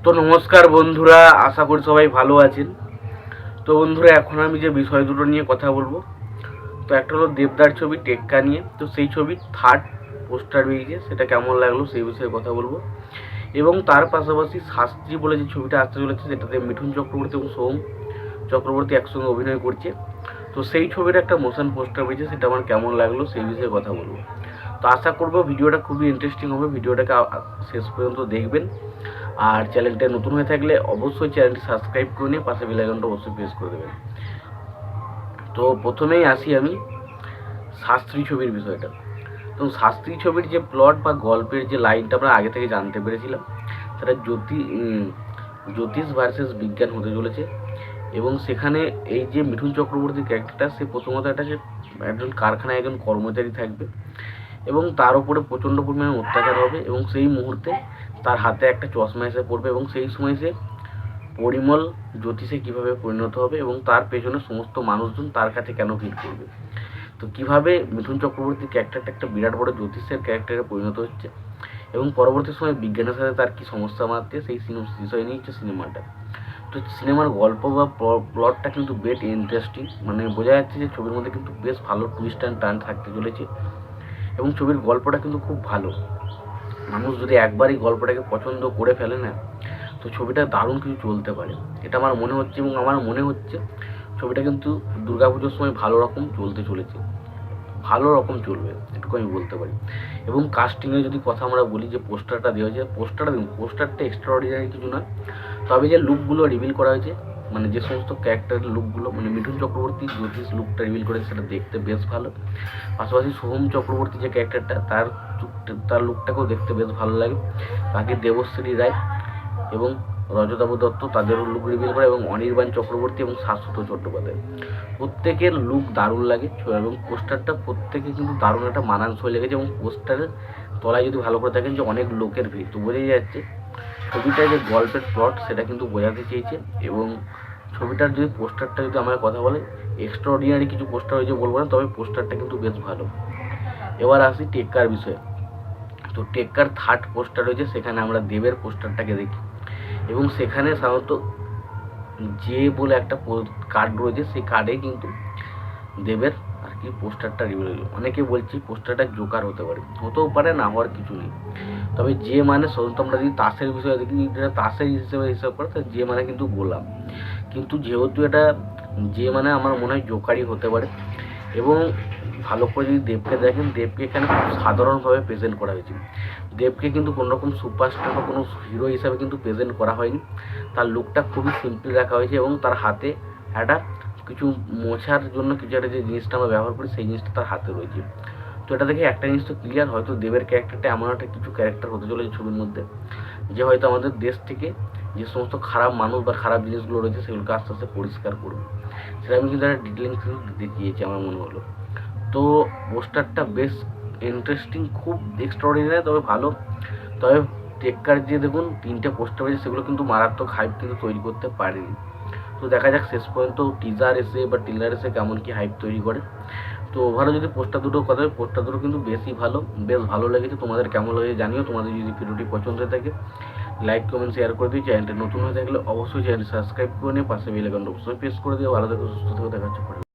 তো নমস্কার বন্ধুরা, আশা করি সবাই ভালো আছেন। তো বন্ধুরা, এখন আমি যে বিষয় দুটো নিয়ে কথা বলবো, তো একটা হলো দেবদার ছবি টেক্কা নিয়ে। তো সেই ছবির থার্ড পোস্টার বেরিয়েছে, সেটা কেমন লাগলো সেই বিষয়ে কথা বলবো। এবং তার পাশাপাশি শাস্ত্রী বলে যে ছবিটা আসতে চলেছে, যেটাতে মিঠুন চক্রবর্তী এবং সোম চক্রবর্তী একসঙ্গে অভিনয় করছে, তো সেই ছবির একটা মোশন পোস্টার বেরিয়েছে, সেটা আমার কেমন লাগলো সেই বিষয়ে কথা বলবো। তো আশা করবো ভিডিওটা খুবই ইন্টারেস্টিং হবে, ভিডিওটাকে শেষ পর্যন্ত দেখবেন। আর চ্যানেলটা নতুন হয়ে থাকলে অবশ্যই চ্যানেলটি সাবস্ক্রাইব করে নিয়ে পাশে বেল আইকনটা অবশ্যই প্রেস করে দেবেন। তো প্রথমেই আসি আমি শাস্ত্রী ছবির বিষয়টা। তো শাস্ত্রী ছবির যে প্লট বা গল্পের যে লাইনটা আমরা আগে থেকে জানতে পেরেছিলাম, সেটা জ্যোতিষ ভার্সেস বিজ্ঞান হতে চলেছে। এবং সেখানে এই যে মিঠুন চক্রবর্তীর ক্যারেক্টারটা, সে প্রথমত একজন কারখানায় একজন কর্মচারী থাকবে এবং তার উপরে প্রচণ্ড পরিমাণে অত্যাচার হবে, এবং সেই মুহূর্তে তার হাতে একটা চশমা এসে পড়বে, এবং সেই সময় সে পরিমল জ্যোতিষে কীভাবে পরিণত হবে এবং তার পেছনে সমস্ত মানুষজন তার কাছে কেন ভিড় করবে। তো কীভাবে মিঠুন চক্রবর্তীর ক্যারেক্টারটা একটা বিরাট বড় জ্যোতিষের ক্যারেক্টারে পরিণত হচ্ছে এবং পরবর্তী সময় বিজ্ঞানের সাথে তার কী সমস্যা মারতে, সেই বিষয় নিয়ে হচ্ছে সিনেমাটা। তো সিনেমার গল্প বা প্লটটা কিন্তু বেশ ইন্টারেস্টিং, মানে বোঝা যাচ্ছে যে ছবির মধ্যে কিন্তু বেশ ভালো টুইস্ট অ্যান্ড টার্ন থাকতে চলেছে এবং ছবির গল্পটা কিন্তু খুব ভালো। মানুষ যদি একবারই গল্পটাকে পছন্দ করে ফেলে না, তো ছবিটা দারুণ কিছু চলতে পারে, এটা আমার মনে হচ্ছে। এবং আমার মনে হচ্ছে ছবিটা কিন্তু দুর্গাপুজোর সময় ভালো রকম চলতে চলেছে, ভালো রকম চলবে, এটুকু আমি বলতে পারি। এবং কাস্টিংয়ে যদি কথা আমরা বলি, যে পোস্টারটা দেওয়া হয়েছে, পোস্টারটা এক্সট্রাঅর্ডিনারি কিছু না, তবে যে লুকগুলো রিভিল করা হয়েছে, মানে যে সমস্ত ক্যারেক্টারের লুকগুলো, মানে মিঠুন চক্রবর্তী জ্যোতিষ লুকটা রিভিল করেছে, সেটা দেখতে বেশ ভালো। পাশাপাশি সোহম চক্রবর্তী যে ক্যারেক্টারটা, তার লুকটাকেও দেখতে বেশ ভালো লাগে। বাকি দেবশ্রী রায় এবং রজতাভ দত্ত, তাদেরও লুক রিভিল করে, এবং অনির্বাণ চক্রবর্তী এবং শাশ্বত চট্টোপাধ্যায়, প্রত্যেকের লুক দারুণ লাগে। এবং পোস্টারটা প্রত্যেকে কিন্তু দারুণ একটা মানানসই লেগেছে, এবং পোস্টারের তলায় যদি ভালো করে থাকেন যে অনেক লোকের ভিড়, তো বোঝাই যাচ্ছে ছবিটার যে গল্পের প্লট সেটা কিন্তু বোঝাতে চেয়েছে। এবং ছবিটার যদি পোস্টারটা যদি আমার কথা বলে, এক্সট্রাঅর্ডিনারি কিছু পোস্টার হয়েছে বলবো না, তবে পোস্টারটা কিন্তু বেশ ভালো। এবার আসি টেক্কার বিষয়ে। তো টেক্কার থার্ড পোস্টার রয়েছে, সেখানে আমরা দেবের পোস্টারটাকে দেখি, এবং সেখানে সাধারণত যে বলে একটা কার্ড রয়েছে, সেই কার্ডে কিন্তু দেবের আর কি পোস্টারটা রিভিল হলো। অনেকে বলছি পোস্টারটা জোকার হতে পারে, হতেও পারে, না হওয়ার কিছু নেই। তবে যে মানে সাধারণত আমরা যদি তাসের বিষয়ে দেখি, যেটা তাসের হিসাব করে, তার যে মানে কিন্তু গোলাম। কিন্তু যেহেতু এটা যে মানে আমার মনে হয় জোকারই হতে পারে। এবং ভালো করে যদি দেবকে দেখেন, দেবকে এখানে খুব সাধারণভাবে প্রেজেন্ট করা হয়েছে। দেবকে কিন্তু কোনোরকম সুপারস্টার বা কোনো হিরো হিসাবে কিন্তু প্রেজেন্ট করা হয়নি, তার লুকটা খুবই সিম্পল রাখা হয়েছে, এবং তার হাতে একটা কিছু মোছার জন্য কিছু একটা যে জিনিসটা আমরা ব্যবহার করি, সেই জিনিসটা তার হাতে রয়েছে। তো এটা দেখে একটা জিনিস তো ক্লিয়ার, হয়তো দেবের ক্যারেক্টারটা এমন একটা কিছু ক্যারেক্টার হতে চলেছে ছবির মধ্যে, যে হয়তো আমাদের দেশ থেকে যে সমস্ত খারাপ মানুষ বা খারাপ জিনিসগুলো রয়েছে, সেগুলোকে আস্তে আস্তে পরিষ্কার করবে। সেটা আমি কিন্তু একটা ডিটেলিংস কিন্তু দেখিয়েছি আমার মনে হলো। তো পোস্টারটা বেশ ইন্টারেস্টিং, খুব এক্সট্রাঅর্ডিনারি, তবে ভালো। তবে টেক্কার যে দেখুন তিনটে পোস্টার হয়েছে, সেগুলো কিন্তু মারাত্মক হাইপ কিন্তু তৈরি করতে পারেনি। তো দেখা যাক শেষ পর্যন্ত টিজার এসে বা টিলার এসে কেমন কি হাইপ তৈরি করে। তো ওভারঅল যদি পোস্টার দুটো কথা হয়, পোস্টার দুটো কিন্তু বেশ ভালো লেগেছে। তোমাদের কেমন লেগেছে জানিও। তোমাদের যদি ভিডিওটি পছন্দ হয়ে থাকে, লাইক কমেন্ট শেয়ার করে দিই। চ্যানেলটি নতুন হয়ে থাকলে অবশ্যই চ্যানেলটি সাবস্ক্রাইব করে নিয়ে পাশে বেল আইকনটা অবশ্যই প্রেস করে দিও। ভালো থেকো, সুস্থ থেকো, দেখা হচ্ছে পরে।